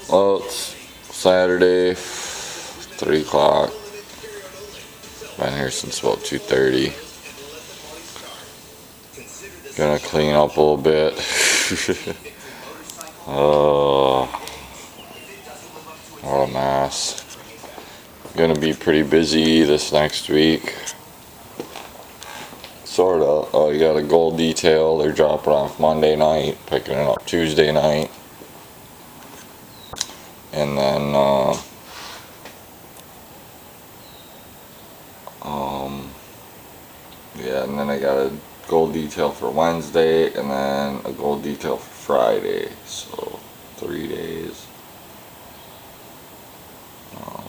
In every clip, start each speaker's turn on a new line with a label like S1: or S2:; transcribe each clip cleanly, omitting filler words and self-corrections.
S1: Well, it's Saturday, 3 o'clock. Been here since about 2:30. Gonna clean up a little bit. What a mess. Gonna be pretty busy this next week. Sorta. You got a gold detail. They're dropping off Monday night, picking it up Tuesday night. And then, yeah, and then I got a gold detail for Wednesday, and then a gold detail for Friday. So, 3 days.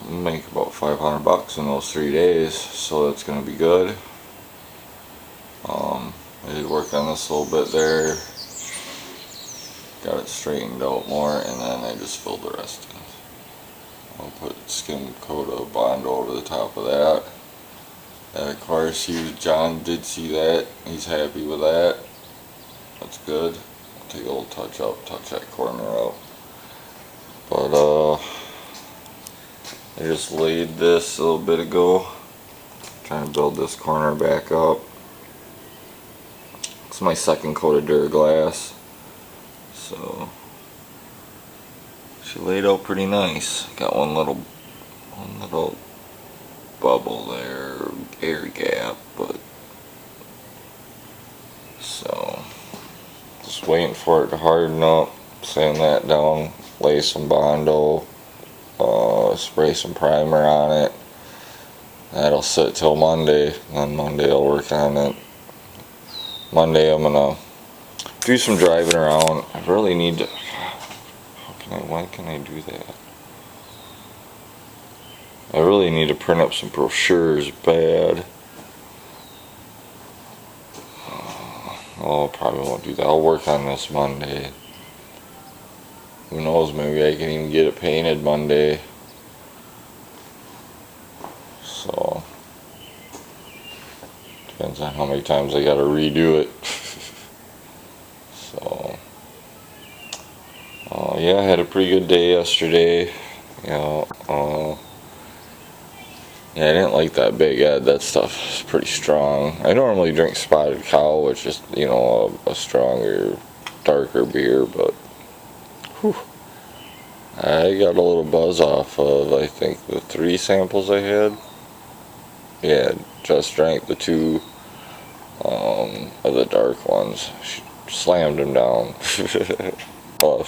S1: Make about $500 in those 3 days, so that's gonna be good. I did work on this a little bit there, got it straightened out more, and then I just filled the rest in. I'll put skim coat of Bondo over the top of that. And of course, John did see that. He's happy with that. That's good. I'll take a little touch that corner out. But I just laid this a little bit ago. Trying to build this corner back up. It's my second coat of Duraglass. So she laid out pretty nice. Got one little bubble there, air gap, but so just waiting for it to harden up, sand that down, lay some Bondo, spray some primer on it. That'll sit till Monday, then Monday I'll work on it. Monday I'm gonna do some driving around. I really need to, why can I do that? I really need to print up some brochures bad. Oh, probably won't do that. I'll work on this Monday. Who knows, maybe I can even get it painted Monday. So, depends on how many times I gotta redo it. So, yeah, I had a pretty good day yesterday. Yeah, I didn't like that Big Ed. That stuff is pretty strong. I normally drink Spotted Cow, which is, a stronger, darker beer, but whew, I got a little buzz off of, I think, the 3 samples I had. Yeah, just drank the 2 of the dark ones. She slammed them down. Well,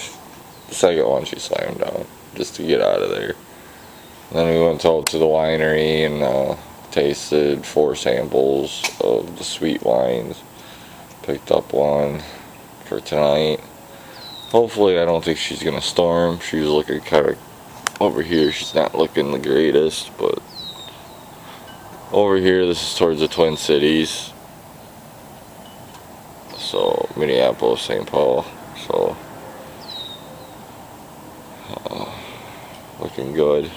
S1: the second one she slammed down just to get out of there. Then we went out to the winery and tasted 4 samples of the sweet wines. Picked up one for tonight. Hopefully, I don't think she's gonna storm. She was looking kind of over here. She's not looking the greatest, but over here, this is towards the Twin Cities. So Minneapolis, St. Paul. So looking good.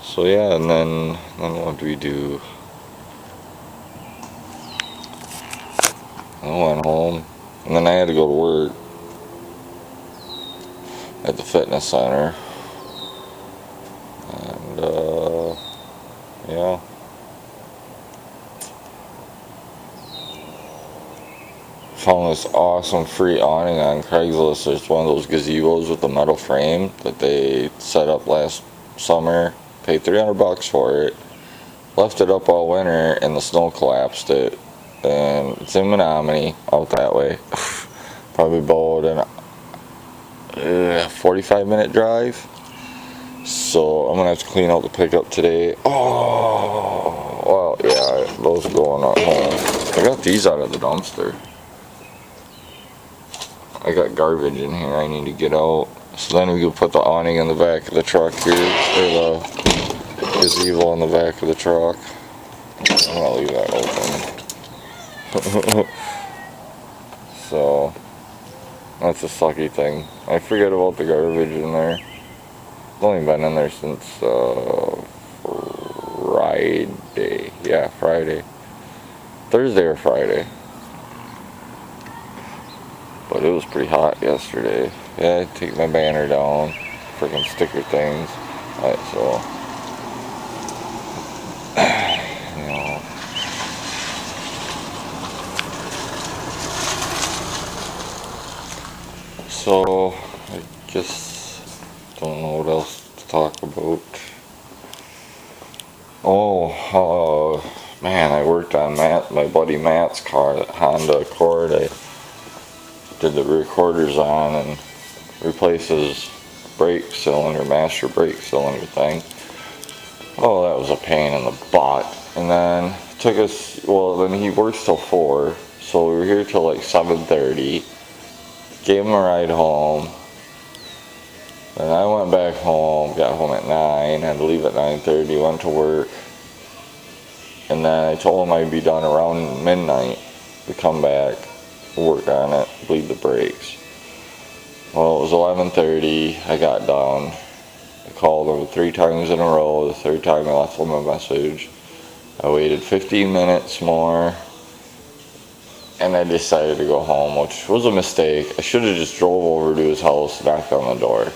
S1: So yeah, and then what do we do? I went home, and then I had to go to work at the fitness center, and yeah. Found this awesome free awning on Craigslist. It's one of those gazebos with the metal frame that they set up last summer. Paid $300 for it. Left it up all winter and the snow collapsed it. And it's in Menominee, out that way. Probably about a 45-minute drive. So I'm gonna have to clean out the pickup today. Oh, well, yeah, those are going at home. I got these out of the dumpster. I got garbage in here I need to get out. So then we can put the awning in the back of the truck here, or the gazebo in the back of the truck. I'm gonna leave that open. So that's a sucky thing. I forget about the garbage in there. It's only been in there since Friday. Yeah, Friday. Thursday or Friday. But it was pretty hot yesterday. Yeah, I take my banner down, freaking sticker things. Alright, so you know. So I guess don't know what else to talk about. Oh, man, I worked on my buddy Matt's car, that Honda Accord. I did the recorders on and replaced his brake cylinder, master brake cylinder thing. Oh, that was a pain in the butt. And then took us, well, then he works till 4, so we were here till like 7:30. Gave him a ride home. Then I went back home, got home at 9, had to leave at 9:30, went to work. And then I told him I'd be done around midnight to come back, work on it, bleed the brakes. Well, it was 11:30, I got done. I called him 3 times in a row. The third time I left him a message. I waited 15 minutes more, and I decided to go home, which was a mistake. I should have just drove over to his house, knocked on the door.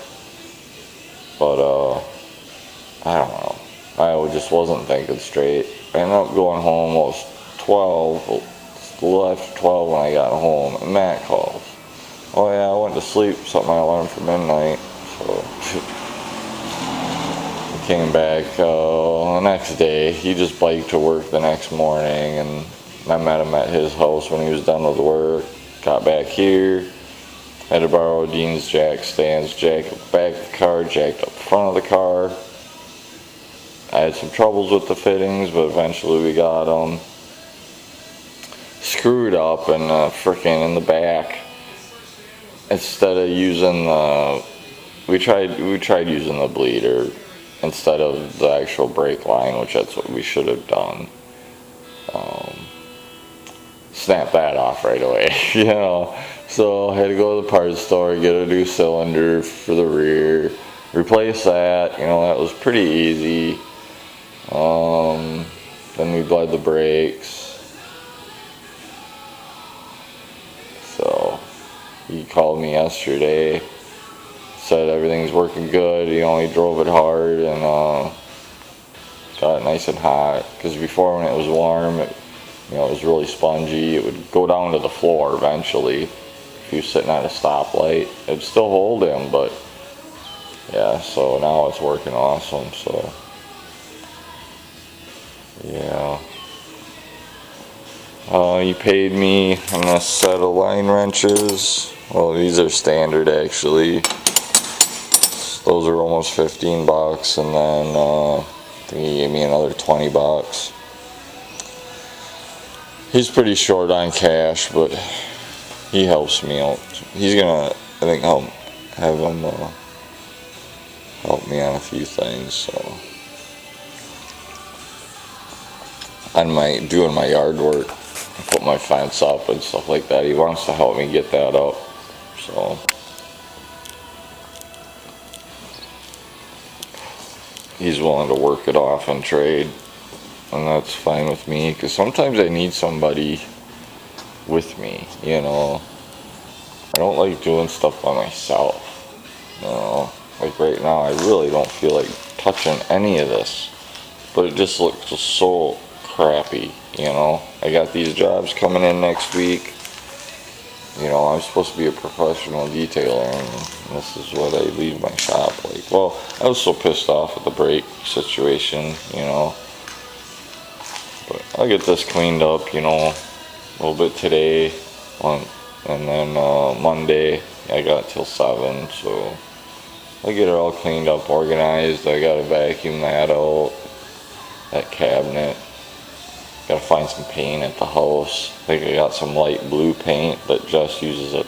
S1: But, I don't know. I just wasn't thinking straight. I ended up going home almost 12, a little after 12 when I got home, and Matt calls. Oh yeah, I went to sleep, set my alarm for midnight, so I came back the next day. He just biked to work the next morning, and I met him at his house when he was done with work. Got back here, had to borrow Dean's jack stands, jacked up back of the car, jacked up the front of the car. I had some troubles with the fittings, but eventually we got them. Screwed up and frickin' in the back. Instead of using the, we tried using the bleeder instead of the actual brake line, which that's what we should have done. Snap that off right away, you know. So I had to go to the parts store, get a new cylinder for the rear, replace that. You know, that was pretty easy. Then we bled the brakes. So he called me yesterday, said everything's working good. He only drove it hard and got it nice and hot. Because before, when it was warm, it was really spongy. It would go down to the floor eventually. If he was sitting at a stoplight, it'd still hold him, but yeah. So now it's working awesome. So. Yeah. He paid me on a set of line wrenches. Well, these are standard actually. Those are almost $15, and then I think he gave me another $20. He's pretty short on cash, but he helps me out. He's gonna, I think, have him help me on a few things. So. On doing my yard work, put my fence up and stuff like that. He wants to help me get that up, so he's willing to work it off and trade, and that's fine with me, because sometimes I need somebody with me, you know. I don't like doing stuff by myself, you know. Like right now, I really don't feel like touching any of this, but it just looks so crappy, you know. I got these jobs coming in next week. You know, I'm supposed to be a professional detailer, and this is what I leave my shop like. Well, I was so pissed off at the brake situation, you know. But I'll get this cleaned up, you know, a little bit today, and then Monday I got till 7, so I'll get it all cleaned up, organized. I gotta vacuum that out, that cabinet. Gotta find some paint at the house. I think I got some light blue paint that Jess uses it.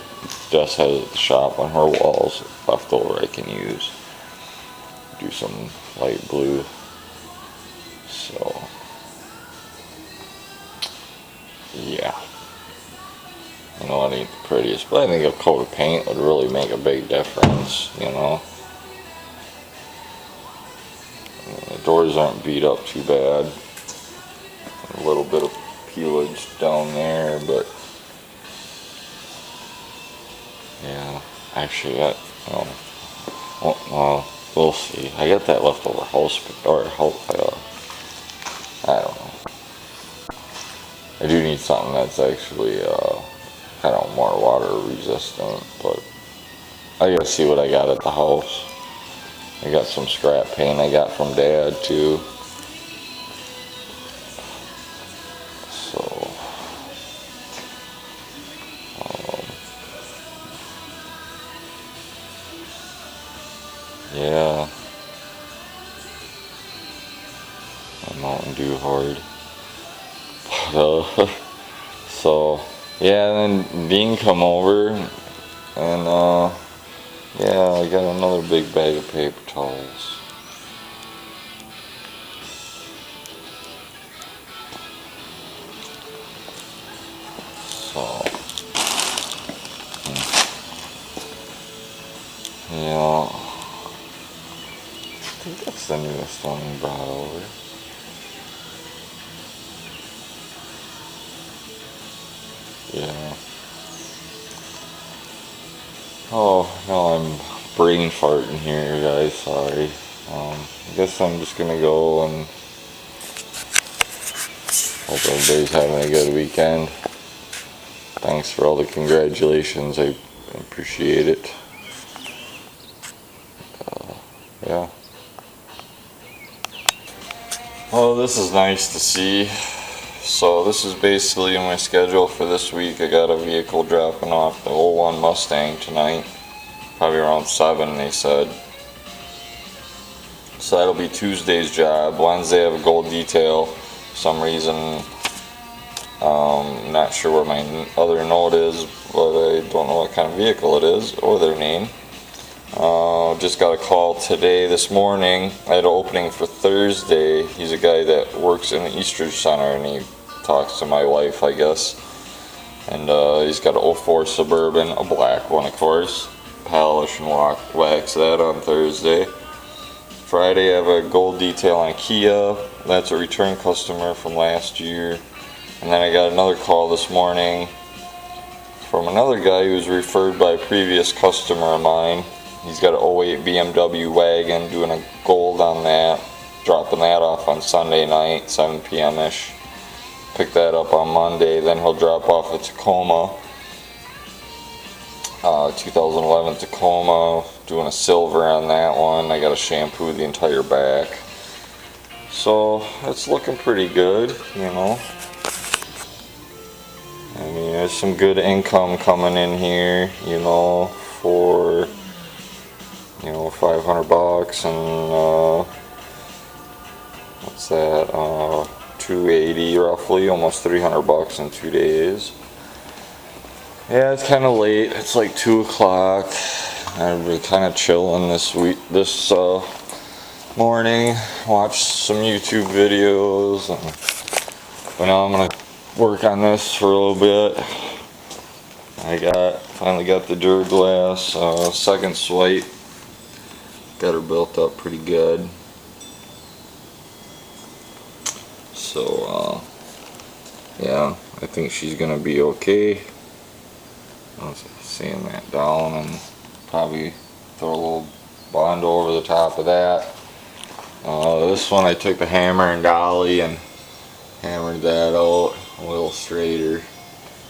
S1: Jess has it at the shop on her walls left over I can use. Do some light blue. So yeah. I know it ain't the prettiest, but I think a coat of paint would really make a big difference, you know. The doors aren't beat up too bad. A little bit of peelage down there, but Yeah, actually, well, we'll see. I got that leftover I don't know. I do need something that's actually kind of more water resistant, but I gotta see what I got at the house. I got some scrap paint I got from Dad too. So, yeah, a Mountain Dew hard. So, yeah, and then Dean come over, and yeah, I got another big bag of paper towels. So, yeah, I think that's the newest one he brought over. Yeah. Oh, no, I'm brain farting here, guys. Sorry. I guess I'm just gonna go and hope everybody's having a good weekend. Thanks for all the congratulations. I appreciate it. Yeah. Well, this is nice to see. So this is basically my schedule for this week. I got a vehicle dropping off the 01 Mustang tonight. Probably around 7, they said. So that'll be Tuesday's job. Wednesday I have a gold detail. For some reason, not sure where my other note is, but I don't know what kind of vehicle it is or their name. Just got a call this morning. I had an opening for Thursday. He's a guy that works in the Eastridge Center, and he talks to my wife, I guess. And he's got an 04 Suburban, a black one, of course. Polish and wax that on Thursday. Friday I have a gold detail on a Kia. That's a return customer from last year. And then I got another call this morning from another guy who was referred by a previous customer of mine. He's got an 08 BMW wagon, doing a gold on that, dropping that off on Sunday night, 7 p.m.-ish. Pick that up on Monday, then he'll drop off a Tacoma, 2011 Tacoma, doing a silver on that one. I got to shampoo the entire back. So, it's looking pretty good, you know. I mean, there's some good income coming in here, you know, for, you know, $500 and what's that, 280 roughly, almost $300 in 2 days. Yeah, it's kind of late. It's like 2 o'clock. I've been kind of chilling this morning. Watched some YouTube videos, but now I'm gonna work on this for a little bit. I finally got the Duraglass second swipe. Got her built up pretty good. So yeah, I think she's gonna be okay. I was sand that down and probably throw a little Bondo over the top of that. This one I took the hammer and dolly and hammered that out a little straighter.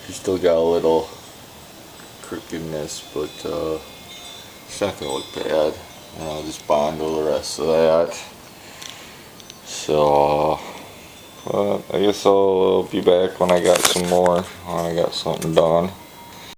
S1: She still got a little crookedness, but it's not gonna look bad. And I'll just Bondo the rest of that. So I guess I'll be back when I got some more, when I got something done.